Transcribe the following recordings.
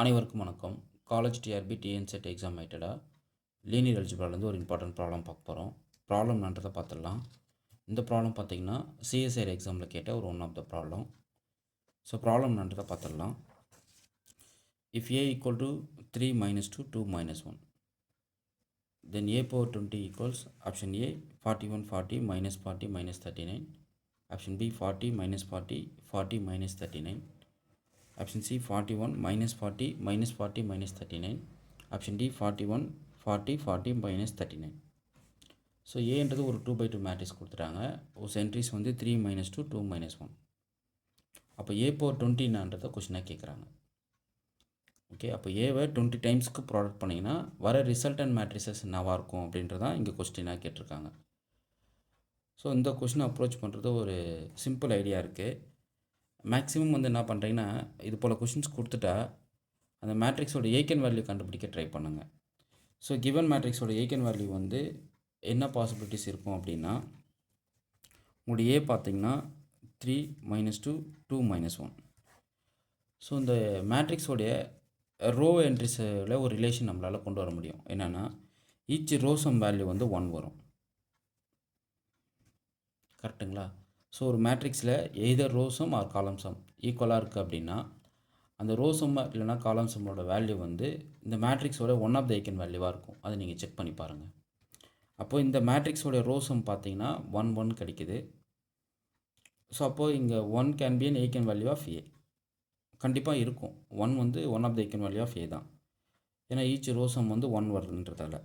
அனைவருக்கும் வணக்கம். College TRB TNSET exam மைட்டடாக லீனியர் அல்ஜிப்ராலேருந்து ஒரு இம்பார்ட்டன்ட் ப்ராப்ளம் பார்க்க போகிறோம். ப்ராப்ளம்ன்றதை பார்த்துடலாம். இந்த ப்ராப்ளம் பார்த்திங்கன்னா சிஎஸ்ஐஆர் எக்ஸாமில் கேட்ட ஒரு one of the problem. So ப்ராப்ளம்ன்றதை பார்த்துடலாம். If A equal to 3 - 2 2 - 1 then A power 20 equals option A 41 40 -40 -39, option B 40 -40 40 -39, option C 41 -40 -40 -39, option D 41 40 40 -39. So ஏன்றது ஒரு 2/2 மேட்ரிக்ஸ் கொடுத்துட்டாங்க. ஒரு சென்ட்ரிஸ் வந்து 3 - 2 2 - 1. அப்போ ஏ பவர் 20ன்றதை கொஷினாக கேட்குறாங்க. ஓகே, அப்போ ஏவை 20 டைம்ஸ்க்கு ப்ராடக்ட் பண்ணிங்கன்னா வர ரிசல்டன்ட் மேட்ரிசஸ் என்னவாக இருக்கும் அப்படின்றதான் இங்கே கொஸ்டினாக கேட்டிருக்காங்க. ஸோ இந்த கொஷினை அப்ரோச் பண்ணுறது ஒரு சிம்பிள் ஐடியா இருக்குது. மேக்ஸிமம் வந்து என்ன பண்ணுறீங்கன்னா இது போல் கொஷின்ஸ் கொடுத்துட்டா அந்த மேட்ரிக்ஸோட ஏகன் வேல்யூ கண்டுபிடிக்க ட்ரை பண்ணுங்கள். ஸோ கிவன் மேட்ரிக்ஸோட ஏகன் வேல்யூ வந்து என்ன பாசிபிலிட்டிஸ் இருக்கும் அப்படின்னா, உங்களுடைய ஏ பார்த்திங்கன்னா 3 - 2 2 - 1. ஸோ இந்த மேட்ரிக்ஸோடைய ரோ என்ட்ரிஸில் ஒரு ரிலேஷன் நம்மளால் கொண்டு வர முடியும். என்னென்னா ஈச் ரோ சம் வேல்யூ வந்து 1 வரும். கரெக்டுங்களா? ஸோ ஒரு மேட்ரிக்ஸில் either row sum or column sum ஈக்குவலாக இருக்குது அப்படின்னா அந்த ரோ சம் இல்லைனா காலம் சம்மோட வேல்யூ வந்து இந்த மேட்ரிக்ஸோட ஒன் ஆஃப் த ஏகன் வேல்யூவாக இருக்கும். அதை நீங்கள் செக் பண்ணி பாருங்கள். அப்போது இந்த மேட்ரிக்ஸோட ரோ சம் பார்த்தீங்கன்னா 1 1 கிடைக்குது. ஸோ அப்போது இங்கே 1 can be an eigen value of A. கண்டிப்பாக இருக்கும். 1 வந்து one of the eigen value of A தான். ஏன்னா ஈச் ரோ சம் வந்து 1 வருதுன்றதால.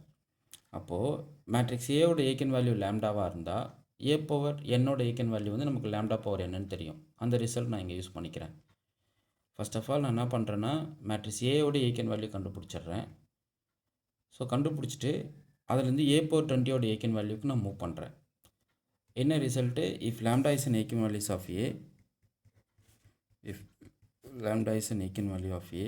அப்போது மேட்ரிக்ஸ் ஏவோட ஏகன் வேல்யூ லேம்டாவாக இருந்தால் ஏ பவர் என்னோட ஏகன் வேல்யூ வந்து நமக்கு லேம்டா பவர் என்னன்னு தெரியும். அந்த ரிசல்ட் நான் இங்கே யூஸ் பண்ணிக்கிறேன். ஃபர்ஸ்ட் ஆஃப் ஆல் நான் என்ன பண்ணுறேன்னா மேட்ரிக்ஸ் ஏவோட ஏகன் வேல்யூ கண்டுபிடிச்சிட்றேன். ஸோ கண்டுபிடிச்சிட்டு அதுலேருந்து ஏ பவர் 20யோட ஏகன் வேல்யூக்கு நான் மூவ் பண்ணுறேன். என்ன result? If lambda is an eigen values of A, if lambda is an eigen value of A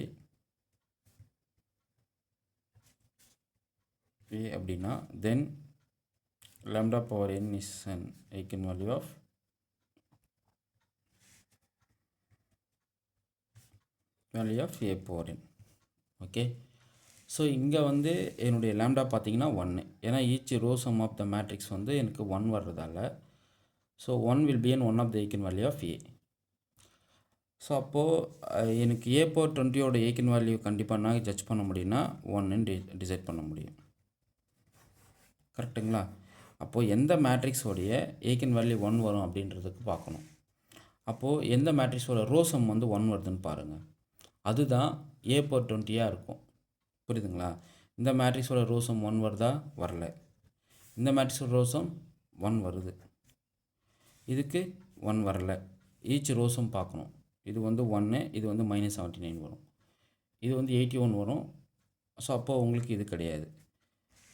அப்படின்னா then lambda power n is an eigenvalue of a power n. Okay, so இங்கே வந்து என்னுடைய lambda பார்த்தீங்கன்னா 1. ஏன்னா each row sum of the matrix வந்து எனக்கு 1 வர்றதால so 1 will be an one of the eigen value of A. So அப்போது எனக்கு ஏ பவர் 20யோட ஏகன் வேல்யூ கண்டிப்பாக நான் ஜட்ஜ் பண்ண முடியும்னா 1ன்னு டிசைட் பண்ண முடியும். கரெக்டுங்களா? அப்போது எந்த மேட்ரிக்ஸோடைய ஏகன் வேல்யூ 1 வரும் அப்படின்றதுக்கு பார்க்கணும். அப்போது எந்த மேட்ரிக்ஸோட ரோ சம் வந்து 1 வருதுன்னு பாருங்கள். அதுதான் ஏ பவர் 20யாக இருக்கும். புரியுதுங்களா? இந்த மேட்ரிக்ஸோட ரோ சம் 1 வருதா? வரல. இந்த மேட்ரிக்ஸோட ரோ சம் 1 வருது. இதுக்கு 1 வரல. ஈச் ரோ சம் பார்க்கணும். இது வந்து 1, இது வந்து -79 வரும். இது வந்து 81 வரும். ஸோ அப்போது உங்களுக்கு இது கிடையாது.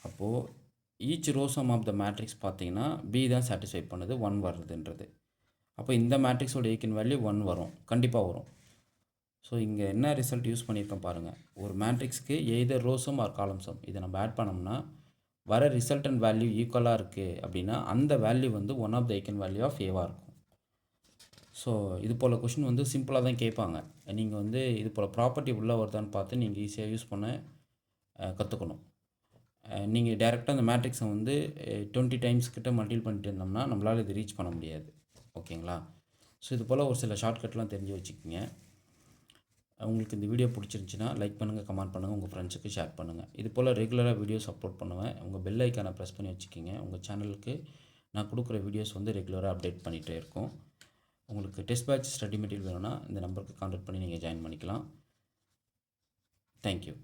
அப்போது each row sum of the matrix பார்த்தீங்கன்னா பி தான் சாட்டிஸ்ஃபை பண்ணுது 1 வருதுன்றது. அப்போ இந்த மேட்ரிக்ஸோட ஏகன் வேல்யூ 1 வரும், கண்டிப்பாக வரும். ஸோ இங்கே என்ன ரிசல்ட் யூஸ் பண்ணியிருக்கேன் பாருங்கள். ஒரு மேட்ரிக்ஸ்க்கு either row sum or column sum இதை நம்ம ஆட் பண்ணோம்னா வர ரிசல்டன்ட் வேல்யூ ஈக்குவலாக இருக்குது அப்படின்னா அந்த வேல்யூ வந்து one of the eigen value of ஏவாக இருக்கும். ஸோ இது போல் கொஷின் வந்து சிம்பிளாக தான் கேட்பாங்க. நீங்கள் வந்து இது போல் ப்ராப்பர்ட்டி உள்ளே வருதான்னு பார்த்து நீங்கள் ஈஸியாக யூஸ் பண்ண கற்றுக்கணும். நீங்கள் டேரெக்டாக அந்த மேட்ரிக்ஸை வந்து 20 டைம்ஸ் கிட்ட மல்டிபிள் பண்ணிட்டு இருந்தோம்னா நம்மளால் இது ரீச் பண்ண முடியாது. ஓகேங்களா? ஸோ இது போல் ஒரு சில ஷார்ட்கட்லாம் தெரிஞ்சு வச்சுக்கோங்க. உங்களுக்கு இந்த வீடியோ பிடிச்சிருந்துச்சின்னா லைக் பண்ணுங்கள், கமெண்ட் பண்ணுங்கள், உங்கள் ஃப்ரெண்ட்ஸுக்கு ஷேர் பண்ணுங்கள். இது போல் ரெகுலராக வீடியோஸ் அப்லோட் பண்ணுவேன். உங்கள் பெல் ஐக்கானை ப்ரெஸ் பண்ணி வச்சுக்கிங்க. உங்கள் சேனலுக்கு நான் கொடுக்குற வீடியோஸ் வந்து ரெகுலராக அப்டேட் பண்ணிகிட்டே இருக்கும். உங்களுக்கு டெஸ்ட் பேட்ச் ஸ்டடி மெட்டீரியல் வேணும்னா இந்த நம்பருக்கு கான்டாக்ட் பண்ணி நீங்கள் ஜாயின் பண்ணிக்கலாம். தேங்க்யூ.